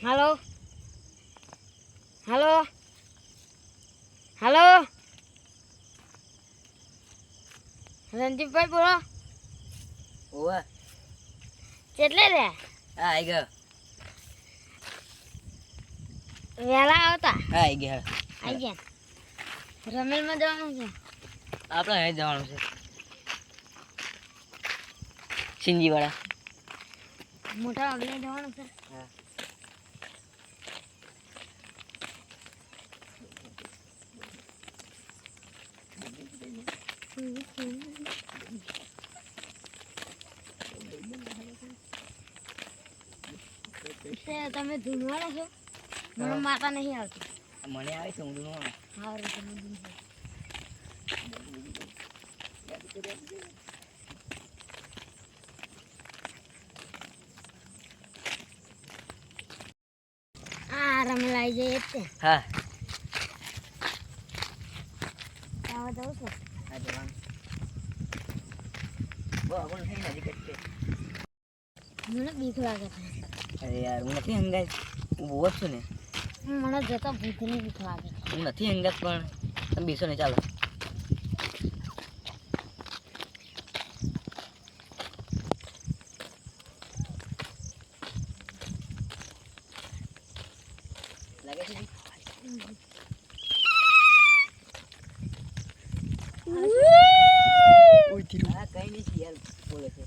હાલો હાલો હાલો રણજીતભાઈ બોલો. ઓવા કેટલે રે? હા આઈ ગયો. વેલા આવતા? હા આઈ ગયા. આઈ ગયા. રમેલમાં જવાનું છે? આપણે અહીં જવાનું છે સિંજીવાડા. મોટા અગલે જવાનું છે? હા. તમે ધૂનવાના છો? મને માતા નહીં આવતી. મને આવે છે, હું ધૂનવાનો. હા રે તમે ધૂનવા. આ રમલાઈ જઈએ તે. હા આવા જાઉં છું. હા જવાનું. બહુ આગળ થઈ નજીક જ છે. મને બીક લાગે છે. અરે યાર હું નથી હંગાત, હું બહુ જ છું ને. મને જતા ભૂતની બીક લાગે છે. હું નથી હંગાત પણ તમે બેસો ને ચાલો. લાગે છે હા કઈ નહીં યાર બોલે છે.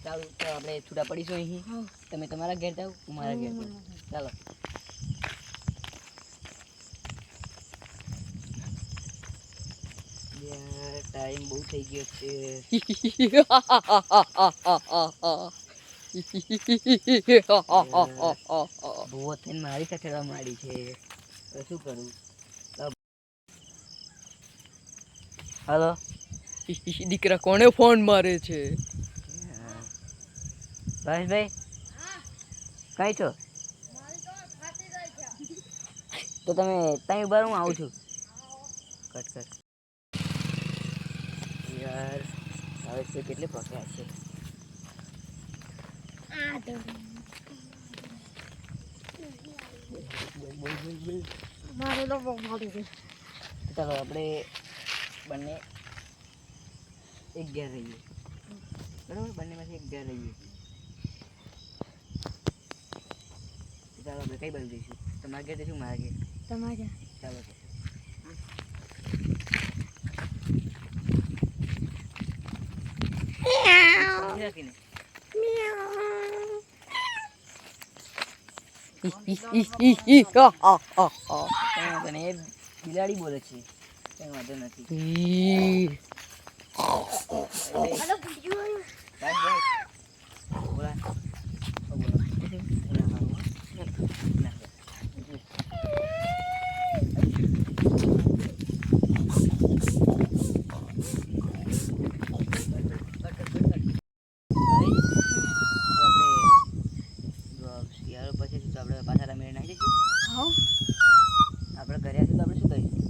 ચાલો તો આપણે છૂટા પડીશું અહીં. તમે તમારા ઘેર જાઓ, હું મારા ઘેર જાઉં. ચાલો. યાર ટાઈમ બહુ થઈ ગયો છે. બહુ થઈને મારી સાથે રમવા માંડી છે, તો શું કરું? હલો દીકરા કોને ફોન મારે છે? ભાઈ કઈ છો? તો તમે ત્યાં ઉભા રહો, હું આવું છું. કટ કર યાર. હવે છે કેટલી પક્યા છે. મારે તો બહુ મોડું છે. ચાલો આપણે બંને એક ઘેર રહીએ, બરાબર? બંનેમાંથી એક ઘેર રહીએ. ચાલો આપણે કઈ બાજુ જઈશું? તમારા ઘેર જઈશું, મારા ઘેર? તમારે ચાલો રાખીને તને એ બિલાડી બોલે છે, કઈ વાંધો નથી. શિયાળો પછી તો આપણે પાછા રમીને નાખી દઈશું. હા આપણે ઘરે આવીશું તો આપણે શું કરીશું?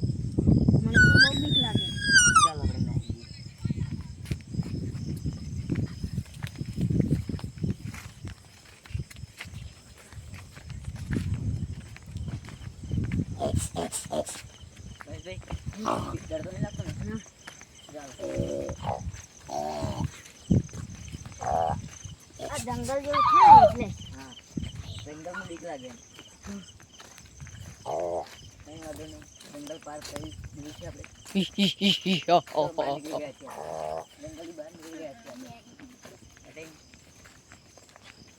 મને તો બહુ બીક લાગે. ચાલો આપણે નાખી દઈએ. ભાઈ ડર તો નહીં લાગતો ને? ચાલો. આ જંગલ જેવું છે ને એટલે. હા જંગલમાં બીક લાગે. કંઈ વાંધો નહીં, જંગલ પાર કરી દીધું છે આપણે. બહાર નીકળી ગયા છીએ. જંગલની બહાર નીકળી ગયા છીએ આપણે.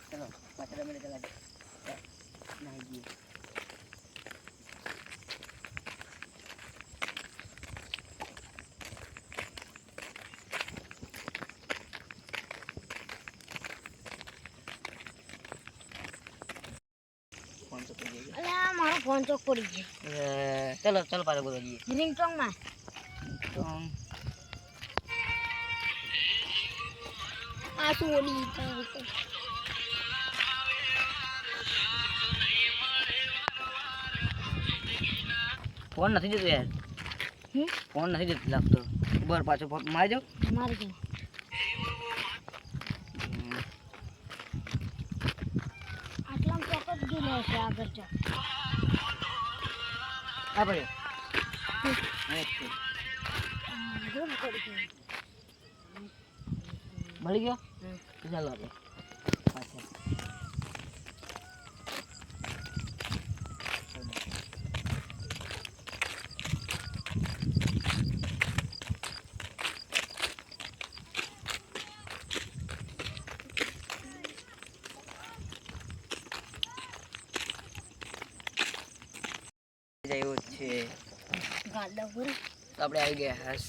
ચલો પાછળ રમીને ચલા નાહી જઈએ. અલ્યા મારો ફોન ચોક પડી ગયો. ચલો ચલો પાછળ બોલવા જઈએ. રિંગટોંગ માં આ શું ઓલી ફોન નથી જતો યાર હમ? ફોન નથી જતો લાગતો બર પાછો ફોન મારી જાવ મારી ગયો આટલામાં ચોક્કસ ગયેલો હશે આગળ જા આ પડ્યો જોર પડી ગયો મળી ગયો ચાલો આપણે પાછા આવ્યો છે ગાડા પર તો આપણે આવી ગયા હાસ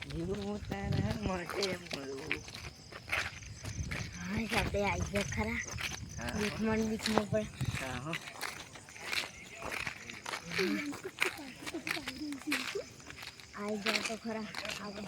જીવું તારા માટે મળું હા સાથે આવી ગયા ખરા બીકમાં પડે હા હો આવી ગયા તો ખરા આગળ